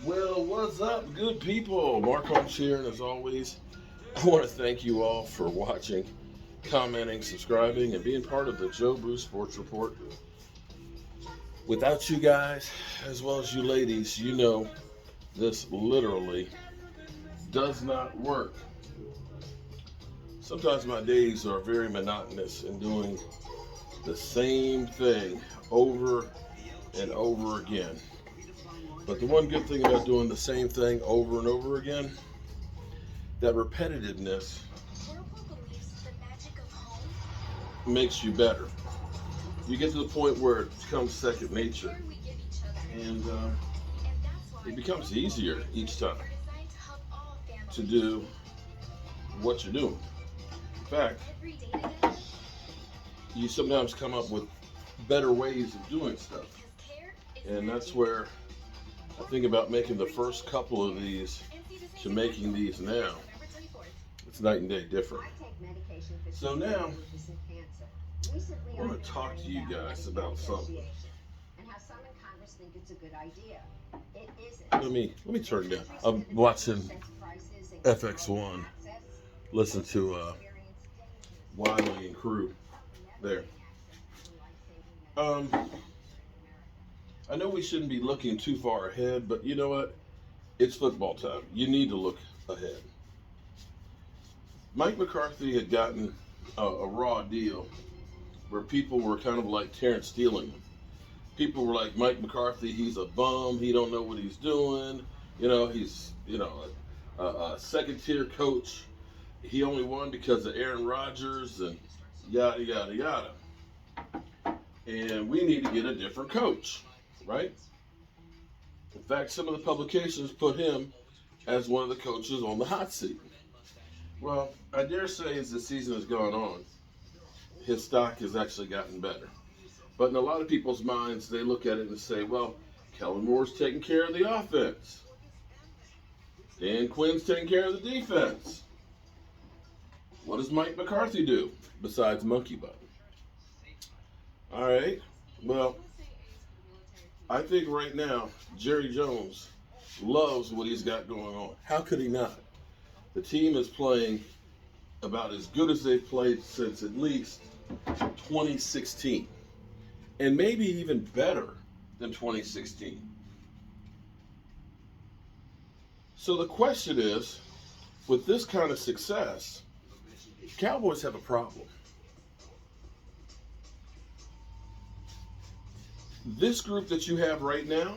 Well, what's up, good people? Mark Holmes here, and as always, I want to thank you all for watching, commenting, subscribing, and being part of the Joe Bruce Sports Report. Without you guys, as well as you ladies, you know this literally does not work. Sometimes my days are very monotonous in doing the same thing over and over again. But the one good thing about doing the same thing over and over again, that repetitiveness makes you better. You get to the point where it becomes second nature, and it becomes easier each time to do what you're doing. In fact, you sometimes come up with better ways of doing stuff, and that's where I think about making the first couple of these to making these now. It's night and day different. So now, I want to talk to you guys about something. Let me turn it down. I'm watching FX1. Listen to Wiley and crew there. I know we shouldn't be looking too far ahead, but you know what? It's football time. You need to look ahead. Mike McCarthy had gotten a raw deal where people were kind of like Terrence stealing him. People were like, Mike McCarthy, he's a bum. He don't know what he's doing. He's a second-tier coach. He only won because of Aaron Rodgers and yada, yada, yada. And we need to get a different coach. Right? In fact, some of the publications put him as one of the coaches on the hot seat. Well, I dare say as the season has gone on, his stock has actually gotten better. But in a lot of people's minds, they look at it and say, well, Kellen Moore's taking care of the offense. Dan Quinn's taking care of the defense. What does Mike McCarthy do besides monkey butt? All right, well, I think right now, Jerry Jones loves what he's got going on. How could he not? The team is playing about as good as they've played since at least 2016. And maybe even better than 2016. So the question is, with this kind of success, Cowboys have a problem. This group that you have right now,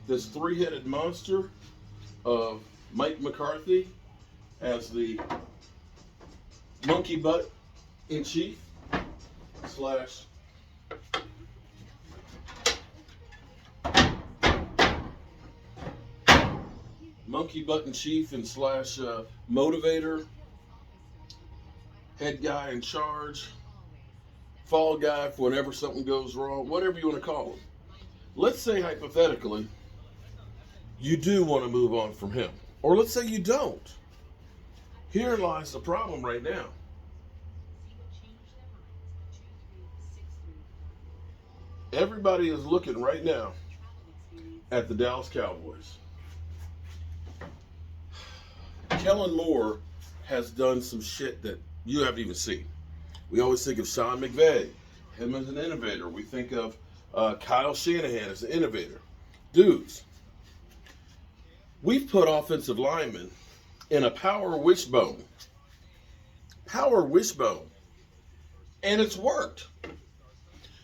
this three-headed monster of Mike McCarthy as the monkey butt in chief slash monkey butt in chief and slash motivator, head guy in charge, fall guy for whenever something goes wrong, whatever you want to call him. Let's say hypothetically, you do want to move on from him. Or let's say you don't. Here lies the problem right now. Everybody is looking right now at the Dallas Cowboys. Kellen Moore has done some shit that you haven't even seen. We always think of Sean McVay, him as an innovator. We think of Kyle Shanahan as an innovator. Dudes, we've put offensive linemen in a power wishbone. Power wishbone. And it's worked.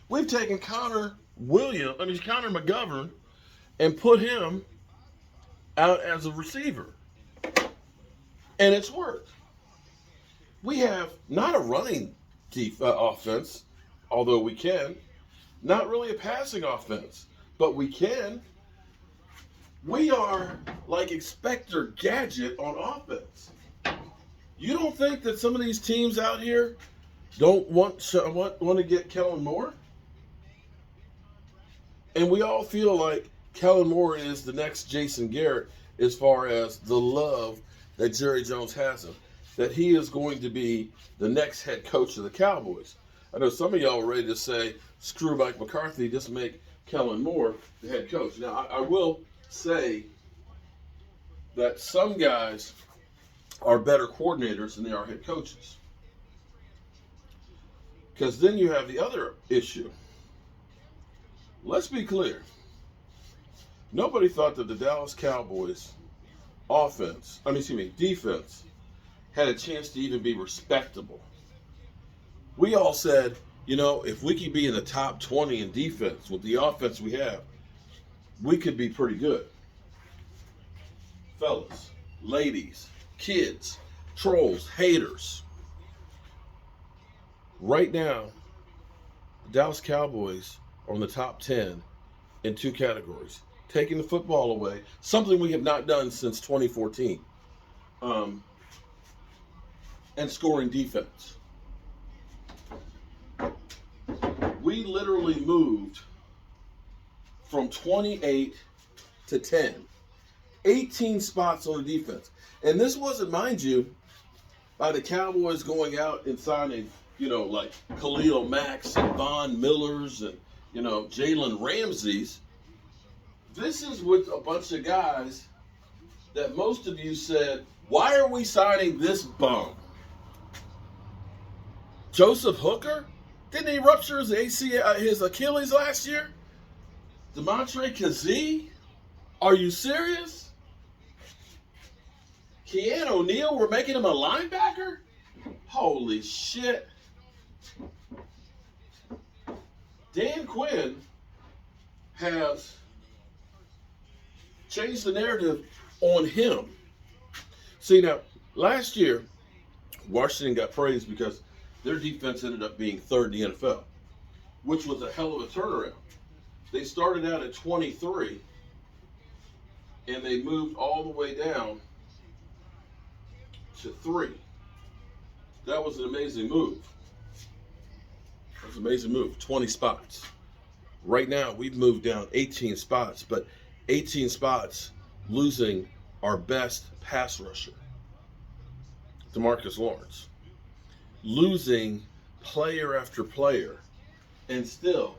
We've taken Connor McGovern and put him out as a receiver. And it's worked. We have not a running offense, although we can. Not really a passing offense, but we can. We are like Inspector Gadget on offense. You don't think that some of these teams out here don't want to get Kellen Moore? And we all feel like Kellen Moore is the next Jason Garrett as far as the love that Jerry Jones has him, that he is going to be the next head coach of the Cowboys. I know some of y'all are ready to say, screw Mike McCarthy, just make Kellen Moore, the head coach. Now, I will say that some guys are better coordinators than they are head coaches. Because then you have the other issue. Let's be clear. Nobody thought that the Dallas Cowboys defense had a chance to even be respectable. We all said, if we could be in the top 20 in defense with the offense we have, we could be pretty good. Fellas, ladies, kids, trolls, haters. Right now, the Dallas Cowboys are in the top 10 in two categories. Taking the football away, something we have not done since 2014, and scoring defense. We literally moved from 28 to 10. 18 spots on the defense. And this wasn't, mind you, by the Cowboys going out and signing, like Khalil Macks and Von Millers and, Jalen Ramseys. This is with a bunch of guys that most of you said, why are we signing this bum? Joseph Hooker? Didn't he rupture his Achilles last year? Demontre Kazee? Are you serious? Keanu O'Neal, we're making him a linebacker? Holy shit. Dan Quinn has changed the narrative on him. See, now, last year, Washington got praised because their defense ended up being third in the NFL, which was a hell of a turnaround. They started out at 23, and they moved all the way down to 3. That was an amazing move. That was an amazing move. 20 spots. Right now, we've moved down 18 spots, but 18 spots losing our best pass rusher, DeMarcus Lawrence. Losing player after player and still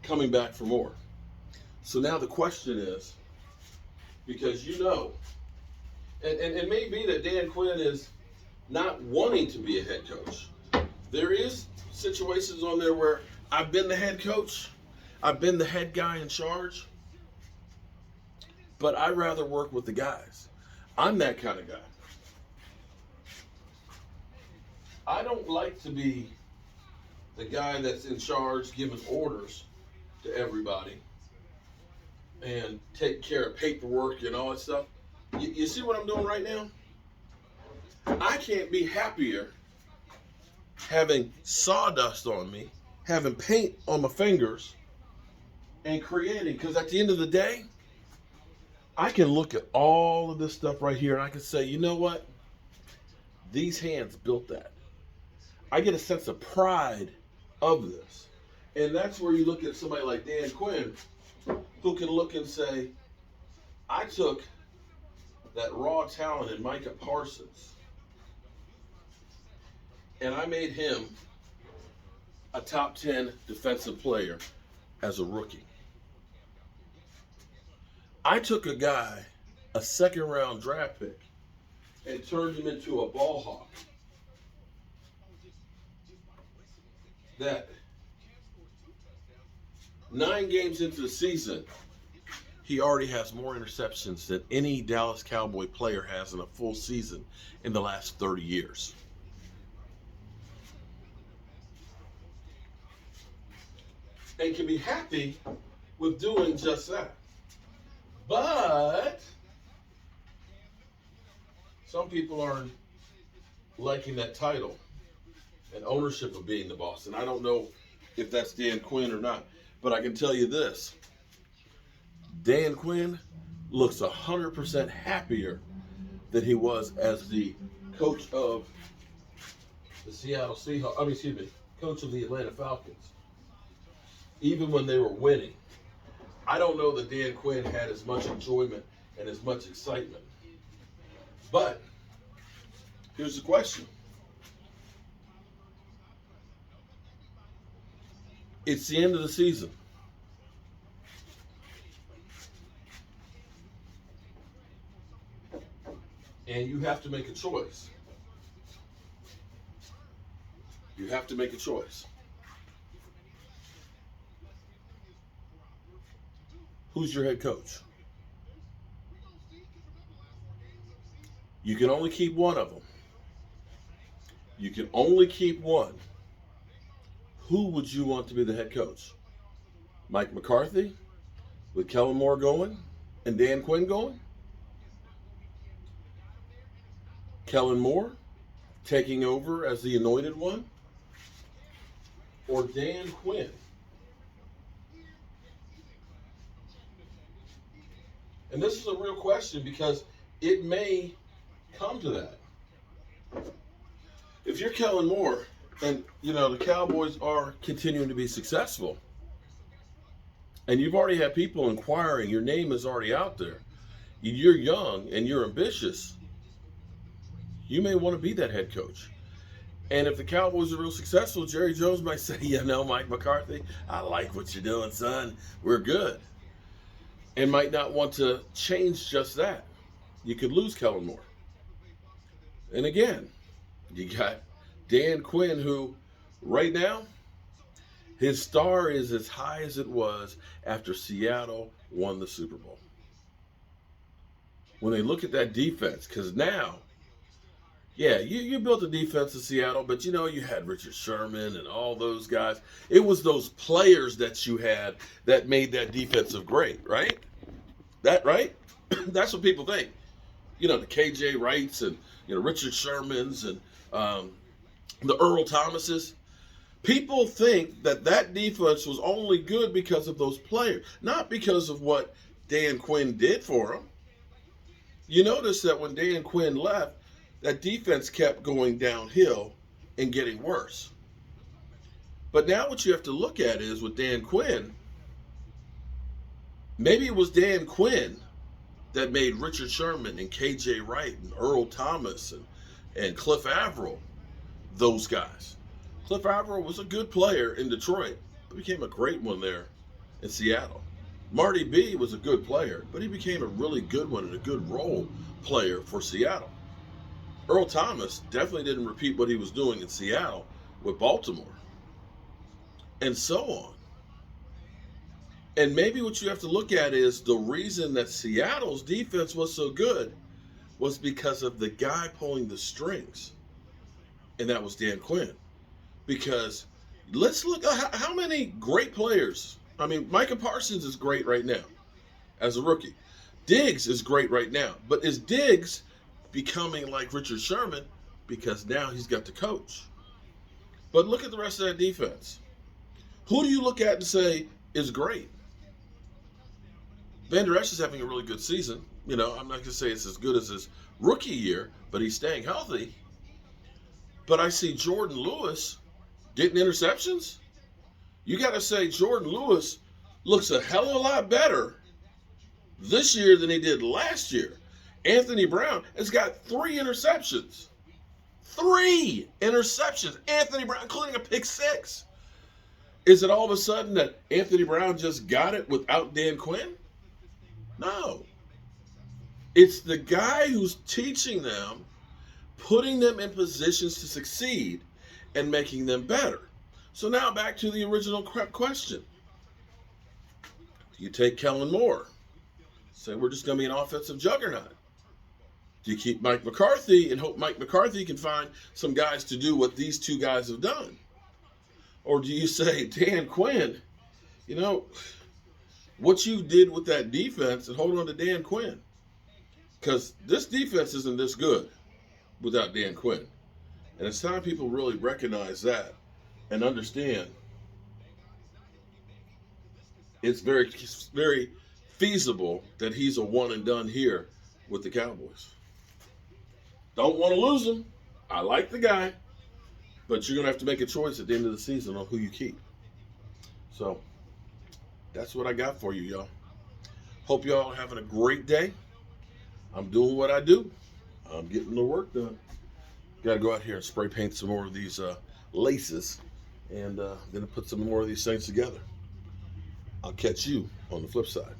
coming back for more. So now the question is, because and it may be that Dan Quinn is not wanting to be a head coach. There is situations on there where I've been the head coach, I've been the head guy in charge, but I'd rather work with the guys. I'm that kind of guy. I don't like to be the guy that's in charge giving orders to everybody and taking care of paperwork and all that stuff. You see what I'm doing right now? I can't be happier having sawdust on me, having paint on my fingers, and creating. Because at the end of the day, I can look at all of this stuff right here and I can say, you know what? These hands built that. I get a sense of pride of this. And that's where you look at somebody like Dan Quinn, who can look and say, I took that raw talent in Micah Parsons, and I made him a top 10 defensive player as a rookie. I took a guy, a second-round draft pick, and turned him into a ball hawk that 9 games into the season, he already has more interceptions than any Dallas Cowboy player has in a full season in the last 30 years. And can be happy with doing just that. But some people aren't liking that title and ownership of being the boss. And I don't know if that's Dan Quinn or not, but I can tell you this. Dan Quinn looks 100% happier than he was as the coach of the Seattle Seahawks, coach of the Atlanta Falcons. Even when they were winning. I don't know that Dan Quinn had as much enjoyment and as much excitement. But here's the question. It's the end of the season. And you have to make a choice. You have to make a choice. Who's your head coach? You can only keep one of them. You can only keep one. Who would you want to be the head coach? Mike McCarthy with Kellen Moore going and Dan Quinn going? Kellen Moore taking over as the anointed one? Or Dan Quinn? And this is a real question because it may come to that. If you're Kellen Moore and, the Cowboys are continuing to be successful, and you've already had people inquiring, your name is already out there, you're young and you're ambitious, you may want to be that head coach. And if the Cowboys are real successful, Jerry Jones might say, Mike McCarthy, I like what you're doing, son. We're good. And might not want to change just that. You could lose Kellen Moore. And again, you got Dan Quinn, who right now, his star is as high as it was after Seattle won the Super Bowl. When they look at that defense, because now, you built a defense in Seattle, but you had Richard Sherman and all those guys. It was those players that you had that made that defensive great, right? Right? That's what people think. The KJ Wrights and Richard Shermans and the Earl Thomases. People think that defense was only good because of those players, not because of what Dan Quinn did for them. You notice that when Dan Quinn left, that defense kept going downhill and getting worse. But now what you have to look at is with Dan Quinn, maybe it was Dan Quinn that made Richard Sherman and KJ Wright and Earl Thomas and Cliff Averill those guys. Cliff Averill was a good player in Detroit, but became a great one there in Seattle. Marty B was a good player, but he became a really good one and a good role player for Seattle. Earl Thomas definitely didn't repeat what he was doing in Seattle with Baltimore. And so on. And maybe what you have to look at is the reason that Seattle's defense was so good was because of the guy pulling the strings. And that was Dan Quinn. Because let's look at how many great players. I mean, Micah Parsons is great right now as a rookie. Diggs is great right now. But is Diggs becoming like Richard Sherman because now he's got the coach? But look at the rest of that defense. Who do you look at and say is great? Van Der Esch is having a really good season. I'm not going to say it's as good as his rookie year, but he's staying healthy. But I see Jordan Lewis getting interceptions. You got to say Jordan Lewis looks a hell of a lot better this year than he did last year. Anthony Brown has got 3 interceptions. 3 interceptions. Anthony Brown, including a pick 6. Is it all of a sudden that Anthony Brown just got it without Dan Quinn? No. It's the guy who's teaching them, putting them in positions to succeed, and making them better. So now back to the original question. You take Kellen Moore. Say we're just going to be an offensive juggernaut. Do you keep Mike McCarthy and hope Mike McCarthy can find some guys to do what these 2 guys have done? Or do you say, Dan Quinn, what you did with that defense and hold on to Dan Quinn? Because this defense isn't this good without Dan Quinn. And it's time people really recognize that and understand it's very, very feasible that he's a one and done here with the Cowboys. Don't want to lose him. I like the guy. But you're going to have to make a choice at the end of the season on who you keep. So that's what I got for you, y'all. Hope y'all are having a great day. I'm doing what I do. I'm getting the work done. Got to go out here and spray paint some more of these laces. And going to put some more of these things together. I'll catch you on the flip side.